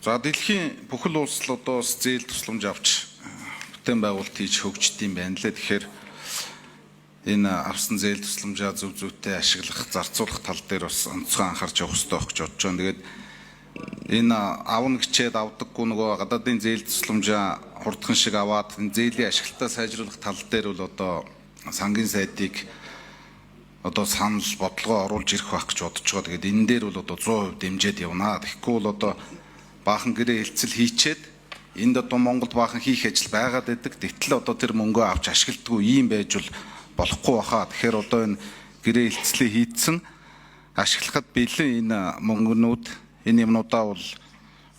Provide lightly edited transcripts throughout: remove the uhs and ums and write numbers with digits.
За дэлхийн бүхэл улс л одоо зээл тусламж авч бүтээн байгуулалт хийж хөгждөг юм байна лээ. Тэгэхээр энэ авсан зээл тусламжаа зөв зөвтэй ашиглах, зарцуулах тал дээр бас онцгой анхаарч явах хэрэгтэй гэж бодож байна. Тэгээд энэ авна гэчээд авдаггүй нөгөө гадаадын зээл тусламжаа хурдхан шиг аваад энэ зээлийн ашиглалтаа сайжруулах тал дээр бол одоо сангийн сайдыг одоо санал бодлогоо оруулж ирэх байх гэж бодож байгаа. Тэгээд энэ дээр бол одоо 100% дэмжиж явна. Тэгэхгүй бол одоо баахан гэрээ хэлцэл хийчээд энд одоо Монголд баахан хийх ажил байгаад байдаг. Тэгтэл одоо тэр мөнгөө авч ашигладаггүй юм байж болохгүй баха. Тэгэхээр одоо энэ гэрээ хэлцлээ хийцэн ашиглахад бэлэн энэ мөнгнүүд энэ юмнуудаа бол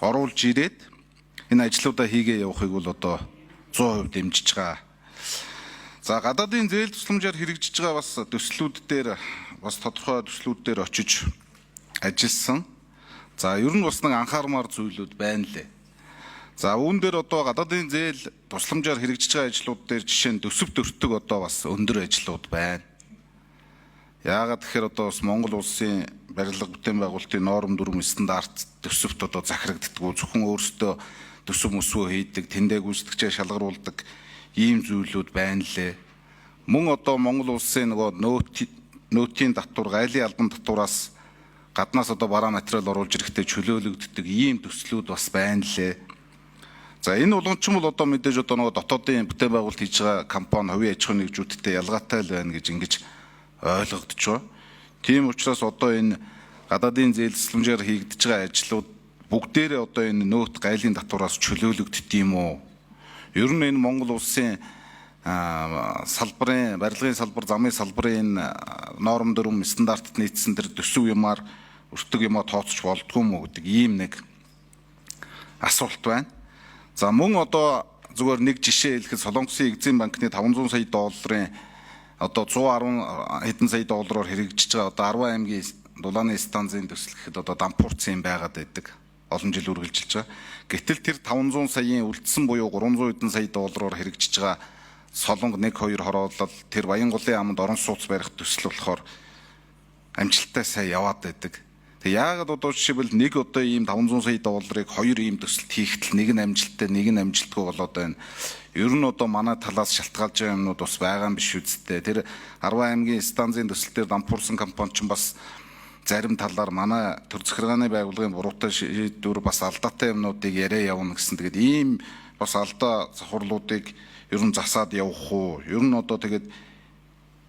оруулж ирээд энэ ажлуудаа хийгээ явахыг бол одоо 100% дэмжиж байгаа. За гадаадын зээл тусламжаар хэрэгжиж байгаа бас төслүүд дээр бас тодорхой төслүүд дээр очиж ажилласан. За ер нь бас нэг анхаармаар зүйлүүд байна лээ. За үүн дээр одоо гадаадын зээл тусламжаар хэрэгжиж байгаа ажлууд дээр жишээ нь төсөв төртөг одоо бас өндөр ажлууд байна. Яагаад тэгэхээр одоо бас Монгол улсын барилга бүтээн байгуулалтын норм дүрм стандарт төсөвт одоо захирагддаггүй, зөвхөн өөрсдөө төсөв мөсвөө хийдэг, тэндээ гүйцэтгэгчээ шалгаруулдаг ийм зүйлүүд байна лээ. Мөн одоо Монгол улсын нөгөө нөөтийн татвар, гайлын албан татвараас гаднаас одоо бараа материал оруулж ирэхдээ чөлөөлөгддөг ийм төслүүд бас байна лээ. За энэ уламжчин бол одоо мэдээж одоо нөгөө дотоодын бүтээн байгуулалт хийж байгаа компани, хувийн аж ахуйн нэгжүүдтэй ялгаатай л байна гэж ингэж ойлгогдож байгаа. Тийм учраас одоо энэ гадаадын зээл тусламжаар хийгдэж байгаа ажлууд бүгдээрээ одоо энэ нөөт гайлын татвараас чөлөөлөгддөг юм уу? Ер нь энэ Монгол улсын салбарын, барилгын салбар, замын салбарын норм дүрм стандартад нийцсэн тэр төсөв юмар өртөг юмаа тооцож болдгоо мó гэдэг ийм нэг асуулт байна. За мөн одоо зүгээр нэг жишээ хэлэхэд Солонгосын Экзим банкны 500 сая долларын одоо 110 хэдэн сая доллараар хэрэгжиж байгаа одоо 10 аймгийн дулааны станцын төслөхэд одоо дампуурсан юм байгаад байдаг. Олон жил үргэлжилж байгаа. Гэтэл тэр 500 саяын үлдсэн буюу 300 хэдэн сая доллараар хэрэгжиж байгаа Солонго 1-2 хороолол тэр Баянголын аманд орон сууц барих төсөл болохоор амжилттай сайн яваад байдаг. Тэг яагаад одоо жишээлбэл нэг одоо ийм 500 сая долларыг хоёр ийм төсөлд хийхдээ нэг нь амжилттай, нэг нь амжилтгүй болоод байна. Ер нь одоо манай талаас шалтгаалж байгаа юмнууд бас байгаа юм биш үсттэй. Тэр 10 аймгийн станцын төсөл дээр дампуурсан компани ч бас зарим талаар манай төр захиргааны байгууллагын буруутай шийдвэр бас алдаатай юмнуудыг яриа явна гэсэн. Тэгээд ийм бас алдаа завхарлуудыг ер нь засаад явах уу? Ер нь одоо тэгээд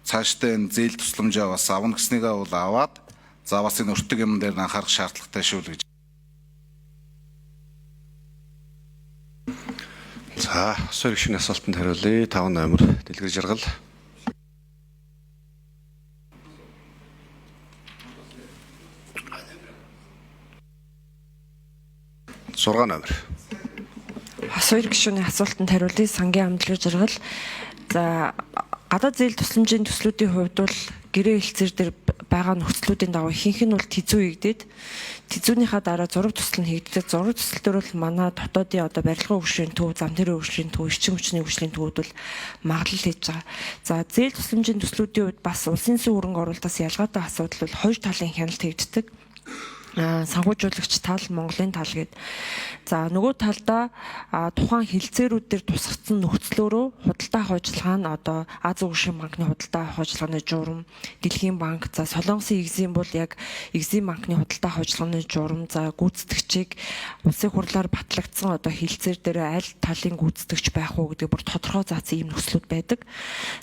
цаашдаа энэ зээл тусламжаа бас авна гэснийгээ бол аваад за бас энэ өртөг юм дээр анхаарах шаардлагатай шүү л гэж. За, асуух гишүүний асуултанд хариулъя. 5 номер дэлгэр жаргал. 6 номер. Асуух гишүүний асуултанд хариулъя. Сангийн ам дэлгэр жаргал. За, гадаад зээл тусламжийн төслүүдийн хувьд бол гэрээ хэлцээр дээр байгаа нөхцлүүдийн дагуу ихэнх нь бол тизүү хийгдээд тизүүнийхаа дараа зураг тусал нь хийгддэг. Зураг тусал дээр бол манай дотоодын одоо барилгын хөгжлийн төв, зам тэрийн хөгжлийн төв, эрчим хүчний хөгжлийн төвүүд бол магадлал хийж байгаа. За зээл тусламжийн төслүүдийн хувьд бас улсын сүм хөрөнгө оруулалтаас ялгаатай асуудал бол хоёр талын хяналт хийгддэг. Санхүүжуулагч тал, Монголын тал гээд. За нөгөө талдаа тухайн хэлцээрүүд дээр тусгацсан нөхцлөөрөө худалдаа авах ажиллагаа нь одоо Аз Угшийн банкны худалдаа авах ажиллагааны журам, Дэлхийн банк, за Солонгосын Экзим бол яг Экзим банкны худалдаа авах ажиллагааны журам, за гүйцэтгэгчийг улсын хурлаар батлагдсан одоо хэлцээр дээр аль талын гүйцэтгэгч байх уу гэдэг бүр тодорхой заасан ийм нөхцлүүд байдаг.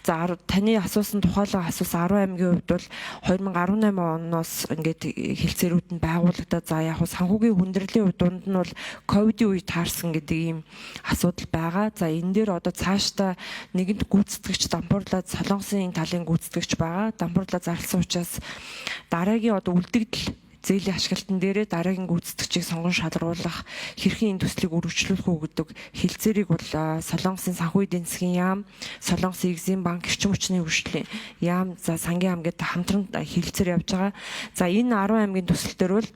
За таны асуусан тухайлан асуусан 10 аймгийн хувьд бол 2018 оноос ингээд хэлцээрүүд нь байгуулагдаад за яг санхүүгийн хүндрэлийн дунд нь бол ковидын үед таарсан гэдэг ийм асуудал байгаа. За энэ дээр одоо цаашдаа нэгэнт гүйцэтгэгч дампуурлаад Солонгосын талын гүйцэтгэгч байгаа. Дампуурлаад зарласан учраас дараагийн одоо үлдэгдэл зээлийн ашиглалтан дээрээ дараагийн гүйцэтгэгчийг сонгон шалруулах, хэрхэн энэ төслийг үргэлжлүүлэх үү гэдэг хэлцээрийг бол Солонгосын санхүү эдийн засгийн яам, Солонгосын Экзим банк, эрчим хүчний хөгжлийн яам, за сангийн ам гэдэг хамтран хэлцээр явж байгаа. За энэ 10 аймгийн төсөл дээр бол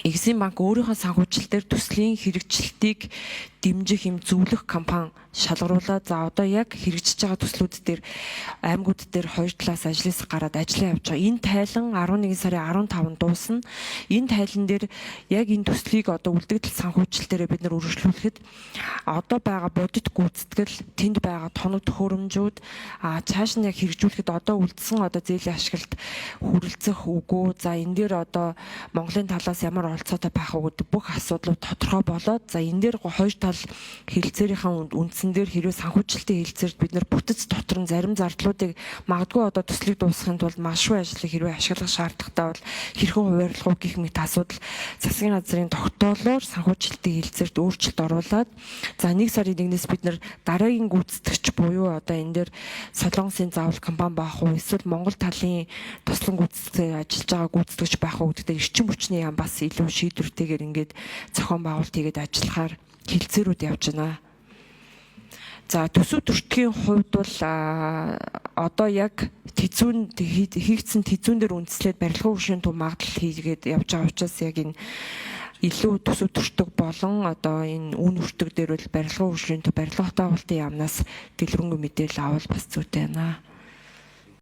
Экзим банк өөрийнхөө санхүүжилтээр төслийн хэрэгжилтийг дэмжих юм зөвлөх кампани шалгаруулаад за одоо яг хэрэгжиж байгаа төслүүд дээр аймагуд дээр хоёр талаас ажлаас гараад ажиллаа явж байгаа. Энэ тайлан 11 сарын 15-нд дуусна. Энэ тайлан дээр яг энэ төслийг одоо үлдэгдэл санхүүжилтээр бид нар үргэлжлүүлэхэд одоо байгаа бодит гүйцэтгэл, тэнд байгаа тоног төхөөрөмжүүд цааш нь яг хэрэгжүүлэхэд одоо үлдсэн одоо зээлийн ашиглалт хүрэлцэх үгүй. За энэ дээр одоо Монголын талаас ямар оролцоотой байх уу гэдэг бүх асуудлууд тодорхой болоод за энэ дээр хоёр тал хэлэлцээрийн үндсэн дээр хэрвээ санхүүжилтийн хэлэлцээрд бид нар бүтэц дотор нь зарим зардлуудыг магадгүй одоо төслийг дуусгахын тулд маш их ажлыг хэрвээ ашиглах шаардлагатай бол хэрхэн хуваарлах уу гэх мэт асуудал засгийн газрын тогтоолоор санхүүжилтийн хэлэлцээрд өөрчлөлт оруулад за 1 сарын 1-ээс бид нар дараагийн гүйцэтгэгч буюу одоо энэ дээр Солонгосын заавал компани байх уу эсвэл Монгол талын туслан гүйцэтгэж ажиллаж байгаа гүйцэтгэгч байх уу гэдэгт эрчим хүчний яам бас илүү шийдвэртэйгээр ингээд зохион байгуулалт хийгээд ажиллахаар хэлэлцээрүүд явж байна. За төсөв төртгийн хувьд бол одоо яг хийгдсэн тэзүүн дээр үндэслээд барилгын хөшөөний төв магадлал хийгээд явж байгаа учраас яг энэ илүү төсөв төртөг болон одоо энэ үн өртөг дээр бол барилгын хөшөөний төв барилга хотын яамнаас дэлгэрэнгүй мэдээлэл авал бас зүйтэй байна.